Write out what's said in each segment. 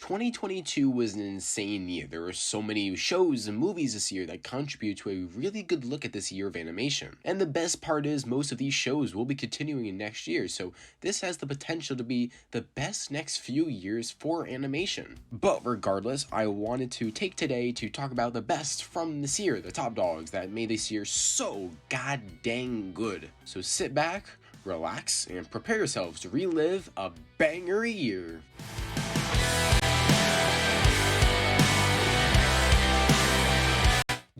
2022 was an insane year. There were so many shows and movies this year that contribute to a really good look at this year of animation. And the best part is most of these shows will be continuing in next year, so this has the potential to be the best next few years for animation. But regardless, I wanted to take today to talk about the best from this year, the top dogs that made this year so god dang good. So sit back, relax, and prepare yourselves to relive a banger year.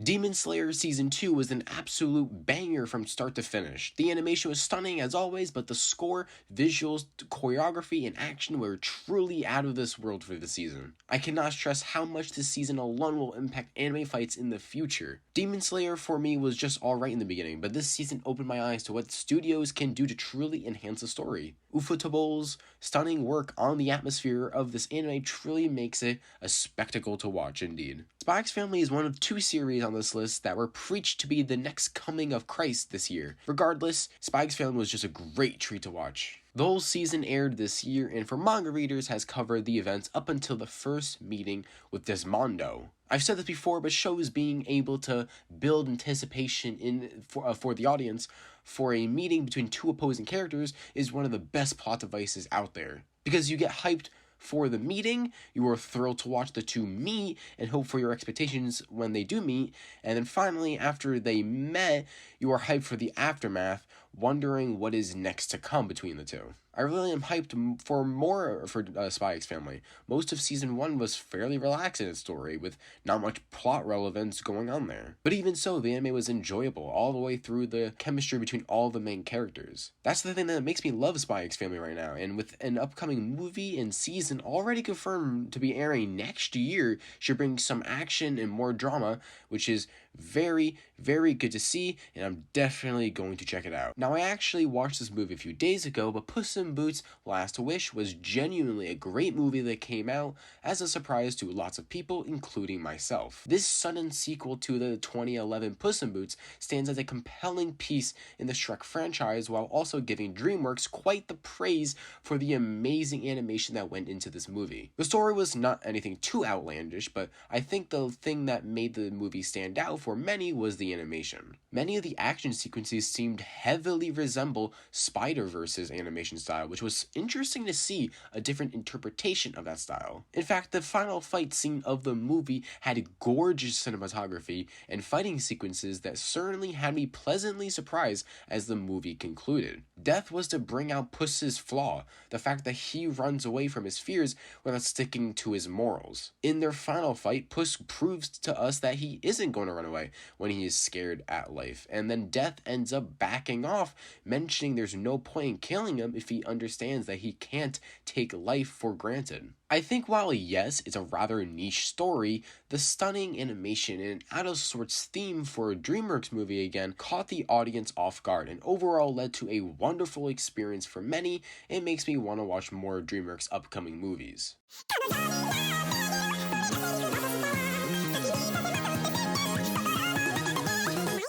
Demon Slayer Season 2 was an absolute banger from start to finish. The animation was stunning as always, but the score, visuals, choreography, and action were truly out of this world for the season. I cannot stress how much this season alone will impact anime fights in the future. Demon Slayer for me was just alright in the beginning, but this season opened my eyes to what studios can do to truly enhance the story. Ufutable's stunning work on the atmosphere of this anime truly makes it a spectacle to watch indeed. Spy X Family is one of two series on this list that were preached to be the next coming of Christ this year. Regardless, Spy X Family was just a great treat to watch. The whole season aired this year, and for manga readers has covered the events up until the first meeting with Desmondo. I've said this before, but shows being able to build anticipation for the audience for a meeting between two opposing characters is one of the best plot devices out there. Because you get hyped for the meeting, you are thrilled to watch the two meet and hope for your expectations when they do meet, and then finally, after they met, you are hyped for the aftermath, wondering what is next to come between the two. I really am hyped for more for Spy X Family. Most of Season 1 was fairly relaxed in its story, with not much plot relevance going on there. But even so, the anime was enjoyable all the way through the chemistry between all the main characters. That's the thing that makes me love Spy X Family right now, and with an upcoming movie and season already confirmed to be airing next year, should bring some action and more drama, which is very, very good to see, and I'm definitely going to check it out. Now, I actually watched this movie a few days ago, but Puss in Boots Last Wish was genuinely a great movie that came out as a surprise to lots of people, including myself. This sudden sequel to the 2011 Puss in Boots stands as a compelling piece in the Shrek franchise, while also giving DreamWorks quite the praise for the amazing animation that went into this movie. The story was not anything too outlandish, but I think the thing that made the movie stand out for many was the animation. Many of the action sequences seemed heavily resemble Spider-Verse's animation style, which was interesting to see a different interpretation of that style. In fact, the final fight scene of the movie had gorgeous cinematography and fighting sequences that certainly had me pleasantly surprised as the movie concluded. Death was to bring out Puss's flaw, the fact that he runs away from his fears without sticking to his morals. In their final fight, Puss proves to us that he isn't going to run away when he is scared at life, and then Death ends up backing off, mentioning there's no point in killing him if he understands that he can't take life for granted. I think while yes, it's a rather niche story, the stunning animation and an out-of-sorts theme for a DreamWorks movie again caught the audience off guard and overall led to a wonderful experience for many and makes me want to watch more DreamWorks upcoming movies.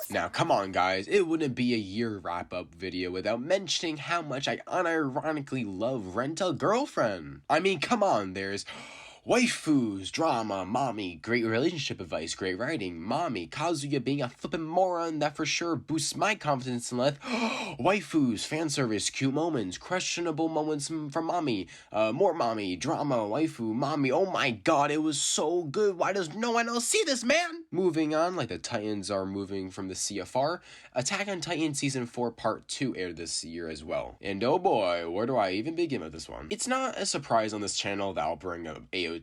Now, come on guys, it wouldn't be a year wrap-up video without mentioning how much I unironically love Rent-a-Girlfriend. I mean, come on, there's waifus, drama, mommy, great relationship advice, great writing, mommy, Kazuya being a flippin' moron that for sure boosts my confidence in life, waifus, fan service, cute moments, questionable moments from mommy, more mommy, drama, waifu, mommy, oh my god, it was so good, why does no one else see this, man? Moving on, like the Titans are moving from the CFR, Attack on Titan Season 4 Part 2 aired this year as well. And oh boy, where do I even begin with this one? It's not a surprise on this channel that I'll bring up AOT,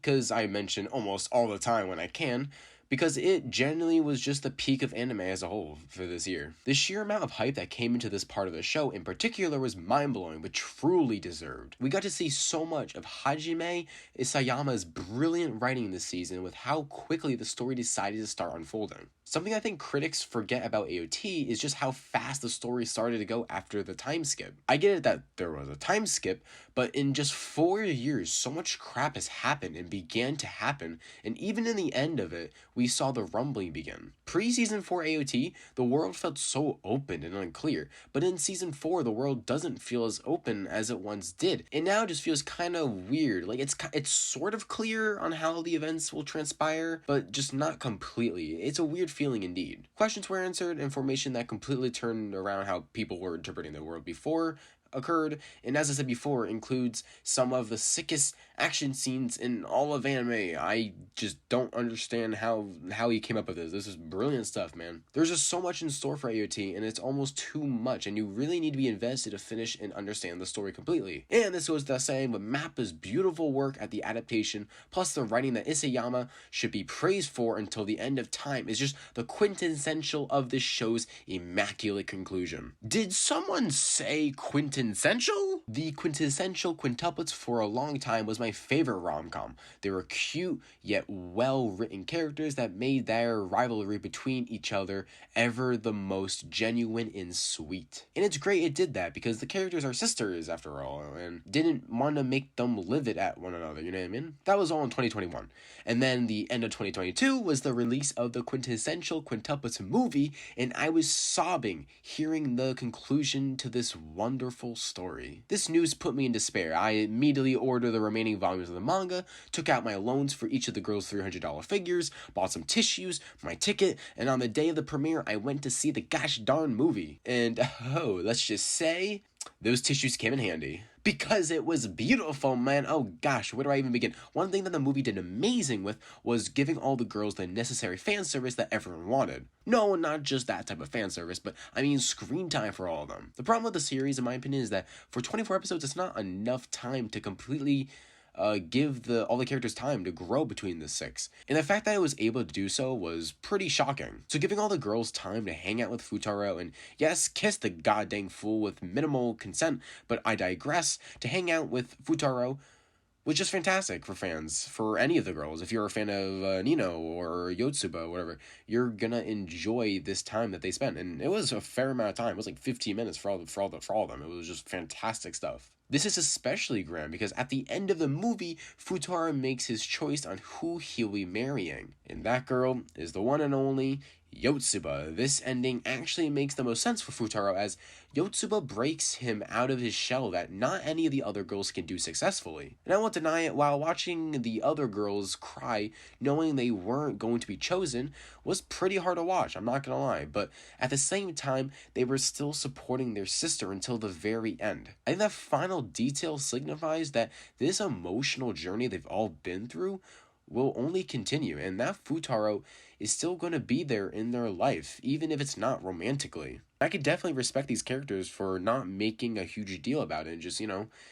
because I mention almost all the time when I can, because it genuinely was just the peak of anime as a whole for this year. The sheer amount of hype that came into this part of the show in particular was mind-blowing, but truly deserved. We got to see so much of Hajime Isayama's brilliant writing this season with how quickly the story decided to start unfolding. Something I think critics forget about AOT is just how fast the story started to go after the time skip. I get it that there was a time skip, but in just 4 years, so much crap has happened and began to happen, and even in the end of it, we saw the rumbling begin. Pre-season 4 AOT, the world felt so open and unclear, but in season 4, the world doesn't feel as open as it once did. It now just feels kind of weird. Like, it's sort of clear on how the events will transpire, but just not completely. It's a weird feeling indeed. Questions were answered, information that completely turned around how people were interpreting the world before occurred, and as I said before, includes some of the sickest action scenes in all of anime. I just don't understand how he came up with this. This is brilliant stuff, man. There's just so much in store for AOT, and it's almost too much, and you really need to be invested to finish and understand the story completely. And this goes without saying, but Mappa's beautiful work at the adaptation, plus the writing that Isayama should be praised for until the end of time, is just the quintessential of this show's immaculate conclusion. Did someone say quintessential? The quintessential quintuplets for a long time was my favorite rom-com. They were cute yet well-written characters that made their rivalry between each other ever the most genuine and sweet. And it's great it did that, because the characters are sisters after all, and didn't want to make them live it at one another, you know what I mean? That was all in 2021. And then the end of 2022 was the release of the quintessential quintuplets movie, and I was sobbing hearing the conclusion to this wonderful story. This news put me in despair. I immediately ordered the remaining volumes of the manga, took out my loans for each of the girls' $300 figures, bought some tissues, my ticket, and on the day of the premiere, I went to see the gosh darn movie. And let's just say, those tissues came in handy. Because it was beautiful, man. Oh gosh, where do I even begin? One thing that the movie did amazing with was giving all the girls the necessary fan service that everyone wanted. No, not just that type of fan service, but I mean screen time for all of them. The problem with the series, in my opinion, is that for 24 episodes, it's not enough time to completely give all the characters time to grow between the 6. And the fact that I was able to do so was pretty shocking. So giving all the girls time to hang out with Futaro and, yes, kiss the goddamn fool with minimal consent, but I digress, to hang out with Futaro was just fantastic for fans, for any of the girls. If you're a fan of Nino or Yotsuba or whatever, you're gonna enjoy this time that they spent. And it was a fair amount of time. It was like 15 minutes for all of them. It was just fantastic stuff. This is especially grand because at the end of the movie, Futaro makes his choice on who he'll be marrying. And that girl is the one and only Yotsuba. This ending actually makes the most sense for Futaro, as Yotsuba breaks him out of his shell that not any of the other girls can do successfully. And I won't deny it, while watching the other girls cry, knowing they weren't going to be chosen, was pretty hard to watch, I'm not gonna lie, but at the same time, they were still supporting their sister until the very end. I think that final detail signifies that this emotional journey they've all been through will only continue, and that Futaro is still going to be there in their life, even if it's not romantically. I could definitely respect these characters for not making a huge deal about it and just,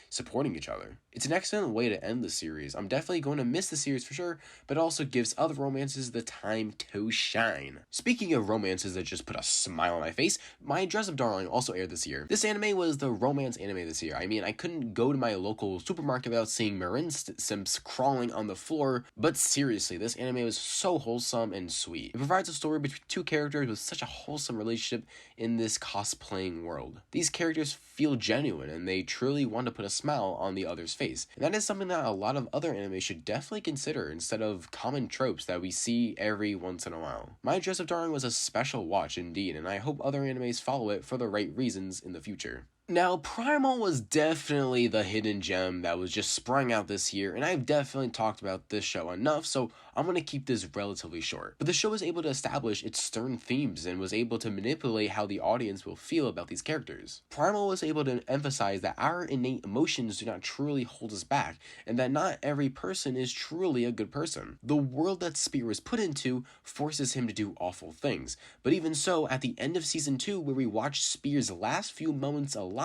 supporting each other. It's an excellent way to end the series. I'm definitely going to miss the series for sure, but it also gives other romances the time to shine. Speaking of romances that just put a smile on my face, My Dress Up Darling also aired this year. This anime was the romance anime this year. I mean, I couldn't go to my local supermarket without seeing Marin simps crawling on the floor, but seriously, this anime was so wholesome and sweet. It provides a story between two characters with such a wholesome relationship in this cosplaying world. These characters feel genuine and they truly want to put a smile on the other's face. And that is something that a lot of other anime should definitely consider instead of common tropes that we see every once in a while. My Dress Up Darling was a special watch indeed, and I hope other animes follow it for the right reasons in the future. Now, Primal was definitely the hidden gem that was just sprung out this year, and I've definitely talked about this show enough, so I'm going to keep this relatively short. But the show was able to establish its stern themes and was able to manipulate how the audience will feel about these characters. Primal was able to emphasize that our innate emotions do not truly hold us back, and that not every person is truly a good person. The world that Spear was put into forces him to do awful things, but even so, at the end of Season 2, where we watch Spear's last few moments alive,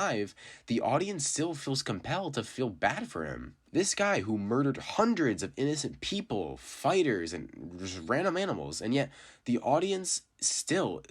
the audience still feels compelled to feel bad for him. This guy who murdered hundreds of innocent people, fighters, and just random animals, and yet the audience still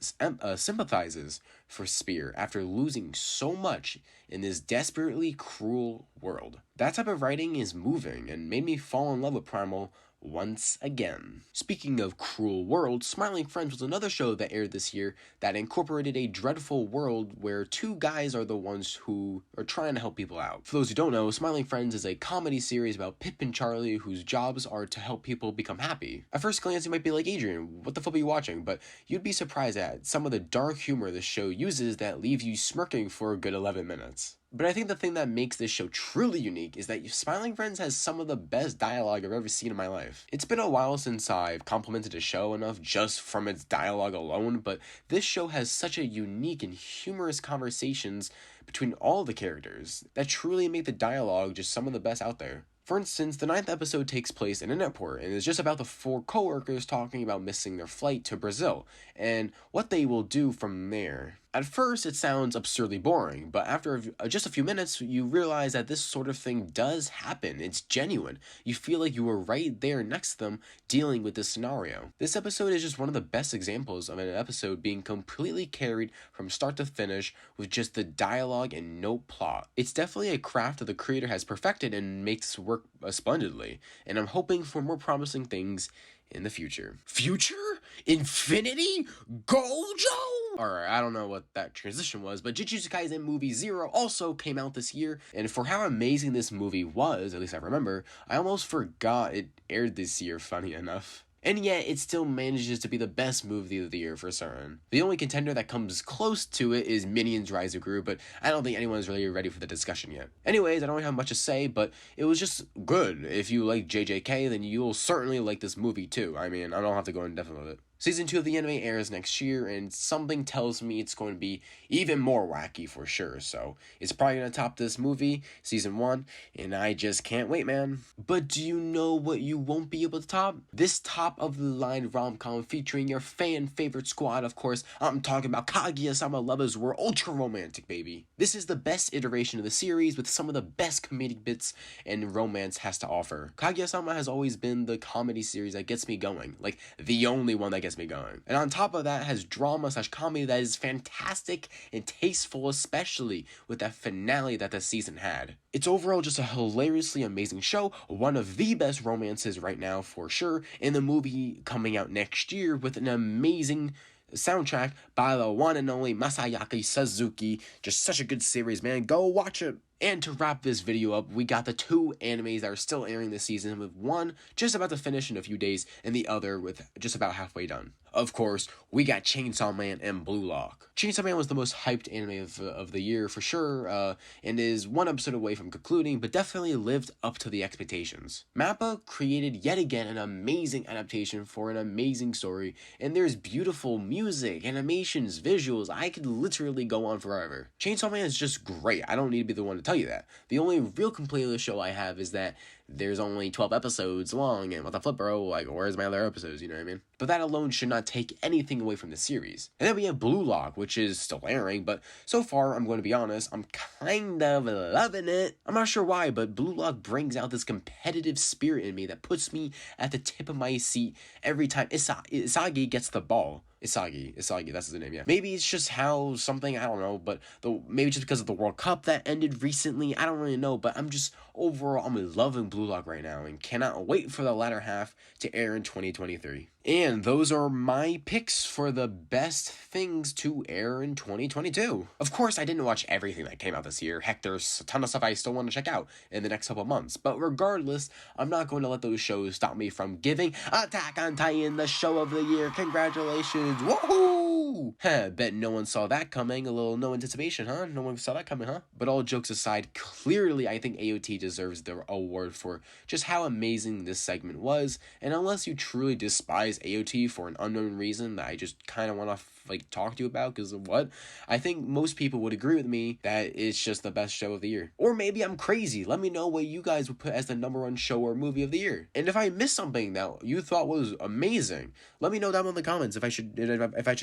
sympathizes for Spear after losing so much in this desperately cruel world. That type of writing is moving and made me fall in love with Primal once again. Speaking of cruel world, Smiling Friends was another show that aired this year that incorporated a dreadful world where two guys are the ones who are trying to help people out. For those who don't know, Smiling Friends is a comedy comedy series about Pip and Charlie whose jobs are to help people become happy. At first glance, you might be like, Adrian, what the fuck are you watching? But you'd be surprised at some of the dark humor the show uses that leave you smirking for a good 11 minutes. But I think the thing that makes this show truly unique is that Smiling Friends has some of the best dialogue I've ever seen in my life. It's been a while since I've complimented a show enough just from its dialogue alone, but this show has such a unique and humorous conversations between all the characters that truly make the dialogue just some of the best out there. For instance, the 9th episode takes place in an airport and is just about the 4 coworkers talking about missing their flight to Brazil and what they will do from there. At first, it sounds absurdly boring, but after just a few minutes, you realize that this sort of thing does happen. It's genuine. You feel like you were right there next to them dealing with this scenario. This episode is just one of the best examples of an episode being completely carried from start to finish with just the dialogue and no plot. It's definitely a craft that the creator has perfected and makes work splendidly, and I'm hoping for more promising things in the future. Future? Infinity? Gojo? Alright, I don't know what that transition was, but Jujutsu Kaisen Movie 0 also came out this year, and for how amazing this movie was, at least I remember, I almost forgot it aired this year, funny enough. And yet, it still manages to be the best movie of the year for certain. The only contender that comes close to it is Minions Rise of Gru, but I don't think anyone's really ready for the discussion yet. Anyways, I don't really have much to say, but it was just good. If you like JJK, then you'll certainly like this movie too. I mean, I don't have to go in depth with it. Season 2 of the anime airs next year, and something tells me it's going to be even more wacky for sure, so it's probably going to top this movie, Season 1, and I just can't wait, man. But do you know what you won't be able to top? This top-of-the-line rom-com featuring your fan-favorite squad, of course. I'm talking about Kaguya-sama Lovers Were Ultra Romantic, baby. This is the best iteration of the series with some of the best comedic bits and romance has to offer. Kaguya-sama has always been the comedy series that gets me going, like the only one that gets me going. And on top of that, has drama/comedy that is fantastic and tasteful, especially with that finale that the season had. It's overall just a hilariously amazing show, one of the best romances right now for sure, and the movie coming out next year with an amazing soundtrack by the one and only Masayaki Suzuki. Just such a good series, man. Go watch it. And to wrap this video up, we got the 2 animes that are still airing this season, with one just about to finish in a few days, and the other with just about halfway done. Of course, we got Chainsaw Man and Blue Lock. Chainsaw Man was the most hyped anime of the year for sure, and is one episode away from concluding, but definitely lived up to the expectations. MAPPA created yet again an amazing adaptation for an amazing story, and there's beautiful music, animations, visuals. I could literally go on forever. Chainsaw Man is just great. I don't need to be the one to tell you that. The only real complaint of the show I have is that there's only 12 episodes long, and what the flip, bro? Like, where's my other episodes, you know what I mean? But that alone should not take anything away from the series. And then we have Blue Lock, which is still airing, but so far, I'm going to be honest, I'm kind of loving it. I'm not sure why, but Blue Lock brings out this competitive spirit in me that puts me at the tip of my seat every time Isagi gets the ball. Isagi, that's his name, yeah. Maybe it's just how something, I don't know, but maybe just because of the World Cup that ended recently, I don't really know, but I'm loving Blue Lock right now and cannot wait for the latter half to air in 2023. And those are my picks for the best things to air in 2022. Of course, I didn't watch everything that came out this year. Heck, there's a ton of stuff I still want to check out in the next couple months. But regardless, I'm not going to let those shows stop me from giving Attack on Titan the show of the year. Congratulations. Woohoo! Bet no one saw that coming. A little no anticipation, huh? No one saw that coming, huh? But all jokes aside, clearly I think AOT deserves the award for just how amazing this segment was. And unless you truly despise AOT for an unknown reason that I just kind of want to talk to you about because of what, I think most people would agree with me that it's just the best show of the year. Or maybe I'm crazy. Let me know what you guys would put as the #1 show or movie of the year. And if I missed something that you thought was amazing, let me know down in the comments if I should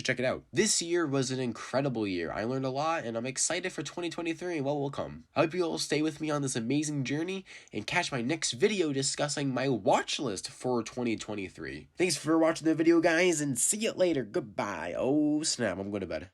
check it out. This year was an incredible year. I learned a lot and I'm excited for 2023 and what will come. I hope you all stay with me on this amazing journey and catch my next video discussing my watch list for 2023. Thanks for watching the video, guys, and see you later. Goodbye. Oh snap, I'm going to bed.